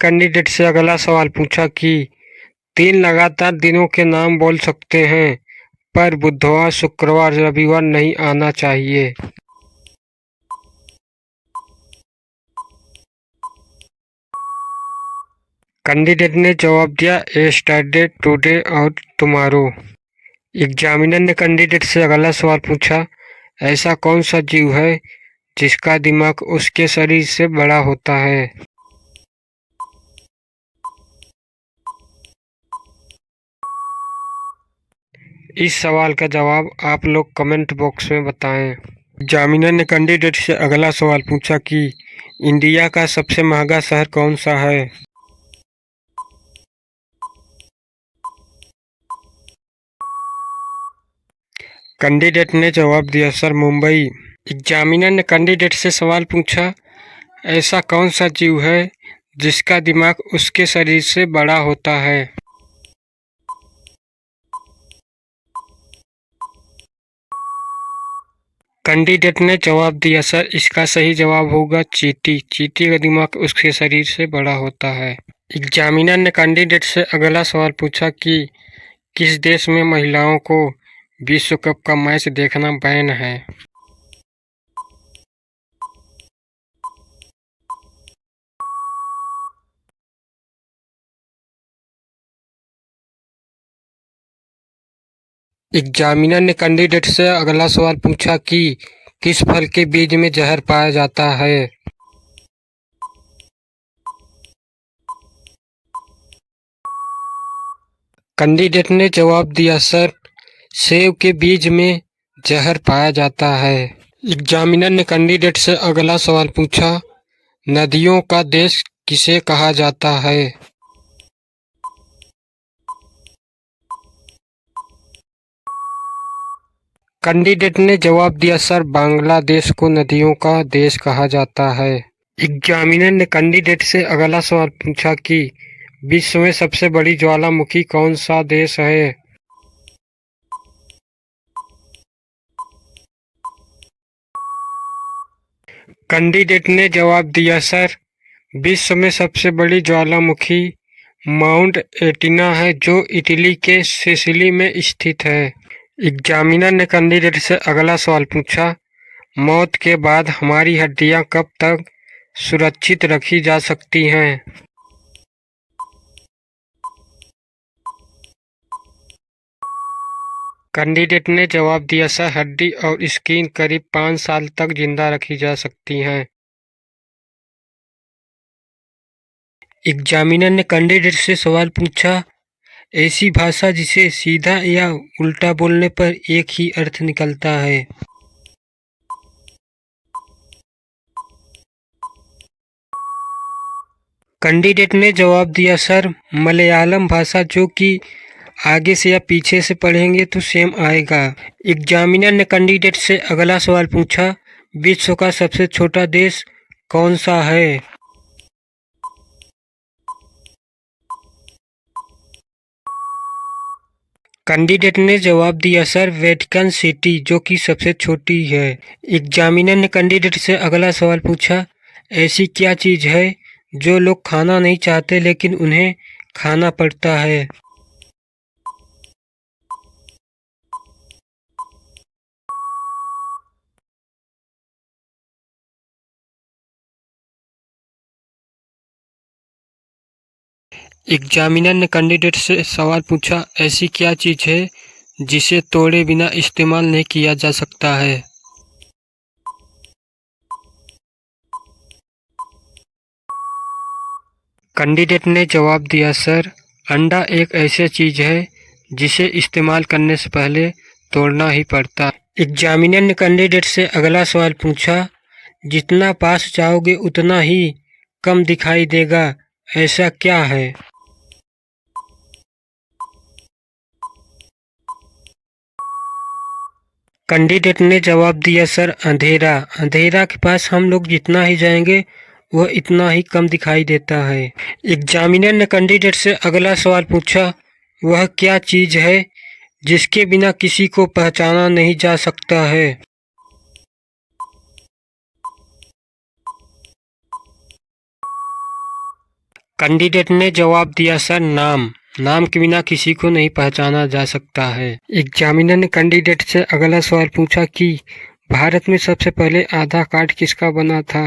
Candidate से अगला सवाल पूछा कि 3 लगातार दिनों के नाम बोल सकते हैं, पर बुधवार, शुक्रवार, रविवार नहीं आना चाहिए। कैंडिडेट ने जवाब दिया यस्टरडे, टुडे और टुमारो। एग्जामिनर ने कैंडिडेट से अगला सवाल पूछा, ऐसा कौन सा जीव है जिसका दिमाग उसके शरीर से बड़ा होता है? इस सवाल का जवाब आप लोग कमेंट बॉक्स में बताएं। एग्जामिनर ने कैंडिडेट से अगला सवाल पूछा कि इंडिया का सबसे महंगा शहर कौन सा है? कैंडिडेट ने जवाब दिया सर, मुंबई। एग्जामिनर ने कैंडिडेट से सवाल पूछा, ऐसा कौन सा जीव है जिसका दिमाग उसके शरीर से बड़ा होता है? कैंडिडेट ने जवाब दिया सर, इसका सही जवाब होगा चींटी। चींटी का दिमाग उसके शरीर से बड़ा होता है। एग्जामिनर ने कैंडिडेट से अगला सवाल पूछा कि किस देश में महिलाओं को विश्व कप का मैच देखना बैन है? एग्जामिनर ने कैंडिडेट से अगला सवाल पूछा कि किस फल के बीज में जहर पाया जाता है? कैंडिडेट ने जवाब दिया सर, सेब के बीज में जहर पाया जाता है। एग्जामिनर ने कैंडिडेट से अगला सवाल पूछा, नदियों का देश किसे कहा जाता है? कैंडिडेट ने जवाब दिया सर, बांग्लादेश को नदियों का देश कहा जाता है। एग्जामिनर ने कैंडिडेट से अगला सवाल पूछा कि विश्व में सबसे बड़ी ज्वालामुखी कौन सा देश है? कैंडिडेट ने जवाब दिया सर, विश्व में सबसे बड़ी ज्वालामुखी माउंट एटिना है, जो इटली के सिसिली में स्थित है। एग्जामिनर ने कैंडिडेट से अगला सवाल पूछा, मौत के बाद हमारी हड्डियां कब तक सुरक्षित रखी जा सकती हैं? कैंडिडेट ने जवाब दिया सर, हड्डी और स्किन करीब 5 साल तक जिंदा रखी जा सकती हैं। एग्जामिनर ने कैंडिडेट से सवाल पूछा, ऐसी भाषा जिसे सीधा या उल्टा बोलने पर एक ही अर्थ निकलता है? कैंडिडेट ने जवाब दिया सर, मलयालम भाषा, जो कि आगे से या पीछे से पढ़ेंगे तो सेम आएगा। एग्जामिनर ने कैंडिडेट से अगला सवाल पूछा, विश्व का सबसे छोटा देश कौन सा है? कैंडिडेट ने जवाब दिया सर, वेटिकन सिटी, जो कि सबसे छोटी है। एग्जामिनर ने कैंडिडेट से अगला सवाल पूछा, ऐसी क्या चीज है जो लोग खाना नहीं चाहते लेकिन उन्हें खाना पड़ता है? एग्जामिनर ने कैंडिडेट से सवाल पूछा, ऐसी क्या चीज है जिसे तोड़े बिना इस्तेमाल नहीं किया जा सकता है? कैंडिडेट ने जवाब दिया सर, अंडा एक ऐसी चीज है जिसे इस्तेमाल करने से पहले तोड़ना ही पड़ता है। एग्जामिनर ने कैंडिडेट से अगला सवाल पूछा, जितना पास जाओगे उतना ही कम दिखाई देगा, ऐसा क्या है? कैंडिडेट ने जवाब दिया सर, अंधेरा। अंधेरा के पास हम लोग जितना ही जाएंगे वह इतना ही कम दिखाई देता है। एग्जामिनर ने कैंडिडेट से अगला सवाल पूछा, वह क्या चीज है जिसके बिना किसी को पहचाना नहीं जा सकता है? कैंडिडेट ने जवाब दिया, सर नाम। नाम के बिना किसी को नहीं पहचाना जा सकता है। एग्जामिनर ने कैंडिडेट से अगला सवाल पूछा कि भारत में सबसे पहले आधार कार्ड किसका बना था।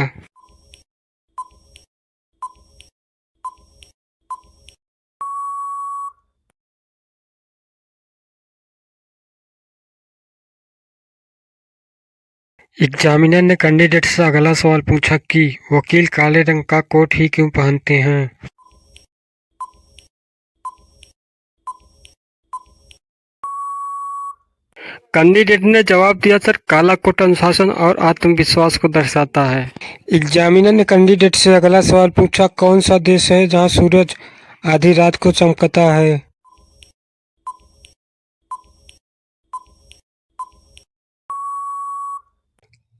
एग्जामिनर ने कैंडिडेट से अगला सवाल पूछा कि वकील काले रंग का कोट ही क्यों पहनते हैं। कैंडिडेट ने जवाब दिया, सर काला कोट अनुशासन और आत्मविश्वास को दर्शाता है। एग्जामिनर ने कैंडिडेट से अगला सवाल पूछा, कौन सा देश है जहां सूरज आधी रात को चमकता है।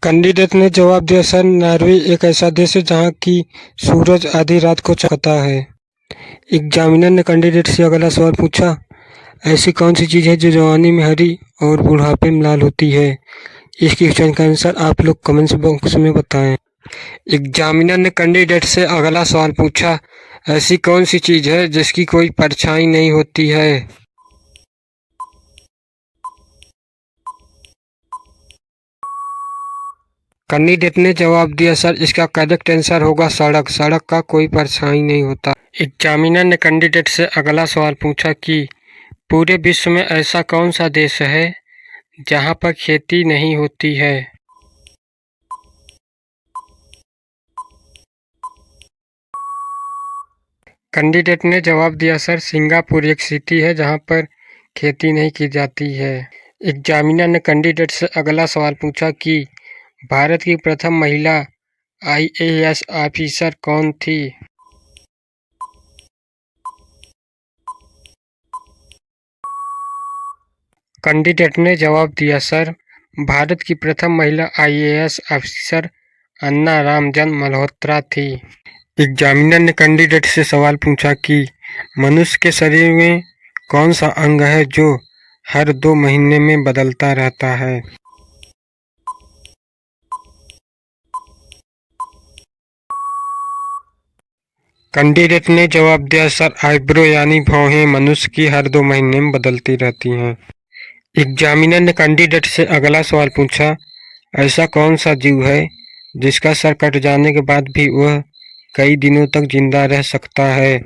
कैंडिडेट ने जवाब दिया, सर नॉर्वे एक ऐसा देश है जहां की सूरज आधी रात को चमकता है। एग्जामिनर ने कैंडिडेट से अगला सवाल पूछा, ऐसी कौन सी चीज़ है जो जवानी में हरी और बुढ़ापे में लाल होती है। इसकी क्वेश्चन का आंसर आप लोग कमेंट्स बॉक्स में बताएं। एग्जामिनर ने कैंडिडेट से अगला सवाल पूछा, ऐसी कौन सी चीज़ है जिसकी कोई परछाई नहीं होती है। कैंडिडेट ने जवाब दिया, सर इसका करेक्ट आंसर होगा सड़क। सड़क का कोई परछाई नहीं होता। एग्जामिनर ने कैंडिडेट से अगला सवाल पूछा कि पूरे विश्व में ऐसा कौन सा देश है जहां पर खेती नहीं होती है। कैंडिडेट ने जवाब दिया, सर सिंगापुर एक सिटी है जहां पर खेती नहीं की जाती है। एग्जामिनर ने कैंडिडेट से अगला सवाल पूछा कि भारत की प्रथम महिला आईएएस ऑफिसर कौन थी। कैंडिडेट ने जवाब दिया, सर भारत की प्रथम महिला आईएएस ऑफिसर अन्ना रामजन मल्होत्रा थी। एग्जामिनर ने कैंडिडेट से सवाल पूछा कि मनुष्य के शरीर में कौन सा अंग है जो हर 2 महीने में बदलता रहता है। कैंडिडेट ने जवाब दिया, सर आईब्रो यानी भौहें मनुष्य की हर 2 महीने में बदलती रहती हैं। एग्जामिनर ने कैंडिडेट से अगला सवाल पूछा, ऐसा कौन सा जीव है जिसका सर कट जाने के बाद भी वह कई दिनों तक जिंदा रह सकता है।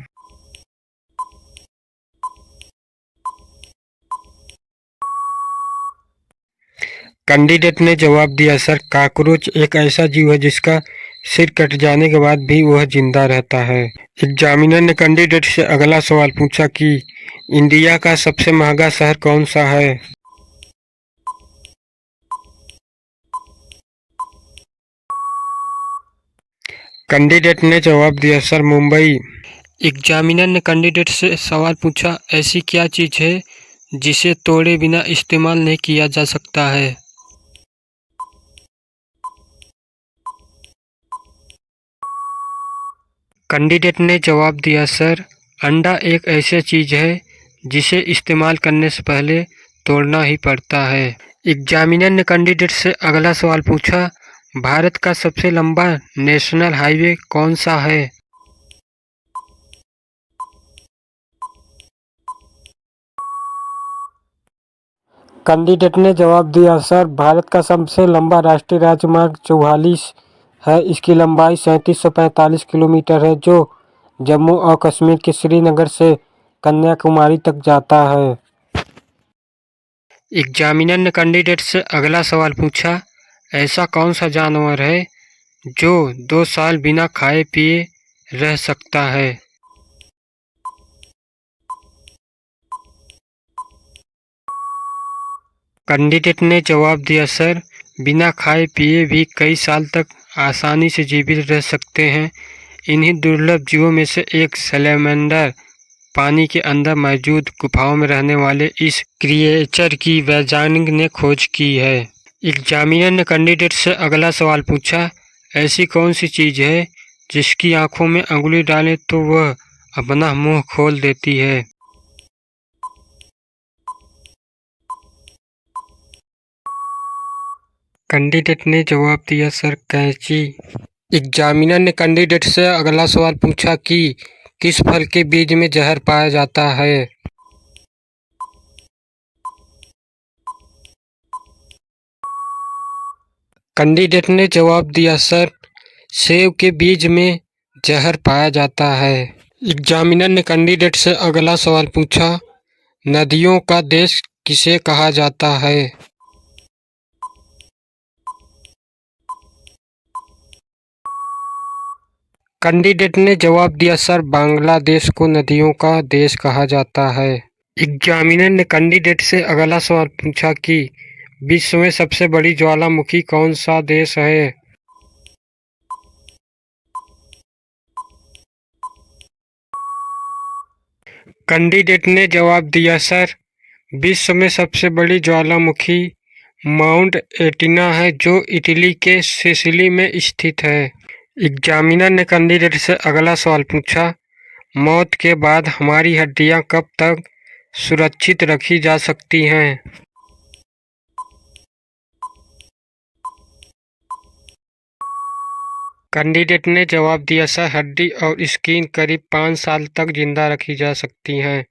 कैंडिडेट ने जवाब दिया, सर कॉकरोच एक ऐसा जीव है जिसका सिर कट जाने के बाद भी वह जिंदा रहता है। एग्जामिनर ने कैंडिडेट से अगला सवाल पूछा कि इंडिया का सबसे महंगा शहर कौन सा है। कैंडिडेट ने जवाब दिया, सर मुंबई। एग्जामिनर ने कैंडिडेट से सवाल पूछा, ऐसी क्या चीज़ है जिसे तोड़े बिना इस्तेमाल नहीं किया जा सकता है। कैंडिडेट ने जवाब दिया, सर अंडा एक ऐसी चीज़ है जिसे इस्तेमाल करने से पहले तोड़ना ही पड़ता है। एग्जामिनर ने कैंडिडेट से अगला सवाल पूछा, भारत का सबसे लंबा नेशनल हाईवे कौन सा है। कैंडिडेट ने जवाब दिया, सर भारत का सबसे लंबा राष्ट्रीय राजमार्ग 44 है। इसकी लंबाई 3745 किलोमीटर है जो जम्मू और कश्मीर के श्रीनगर से कन्याकुमारी तक जाता है। एग्जामिनर ने कैंडिडेट से अगला सवाल पूछा, ऐसा कौन सा जानवर है जो 2 साल बिना खाए पिए रह सकता है। कैंडिडेट ने जवाब दिया, सर बिना खाए पिए भी कई साल तक आसानी से जीवित रह सकते हैं। इन्हीं दुर्लभ जीवों में से एक सैलेमेंडर पानी के अंदर मौजूद गुफाओं में रहने वाले इस क्रिएचर की वैज्ञानिक ने खोज की है। एग्जामिनर ने कैंडिडेट से अगला सवाल पूछा, ऐसी कौन सी चीज़ है जिसकी आंखों में अंगुली डालें तो वह अपना मुंह खोल देती है। कैंडिडेट ने जवाब दिया, सर कैंची। एग्जामिनर ने कैंडिडेट से अगला सवाल पूछा कि किस फल के बीज में जहर पाया जाता है? कैंडिडेट ने जवाब दिया, सर, सेब के बीज में जहर पाया जाता है। एग्जामिनर ने कैंडिडेट से अगला सवाल पूछा, नदियों का देश किसे कहा जाता है? कैंडिडेट ने जवाब दिया, सर, बांग्लादेश को नदियों का देश कहा जाता है। एग्जामिनर ने कैंडिडेट से अगला सवाल पूछा कि विश्व में सबसे बड़ी ज्वालामुखी कौन सा देश है? कैंडिडेट ने जवाब दिया, सर, विश्व में सबसे बड़ी ज्वालामुखी माउंट एटिना है जो इटली के सिसिली में स्थित है। एग्जामिनर ने कैंडिडेट से अगला सवाल पूछा, मौत के बाद हमारी हड्डियां कब तक सुरक्षित रखी जा सकती हैं? कैंडिडेट ने जवाब दिया, सर, हड्डी और स्किन करीब 5 साल तक जिंदा रखी जा सकती हैं।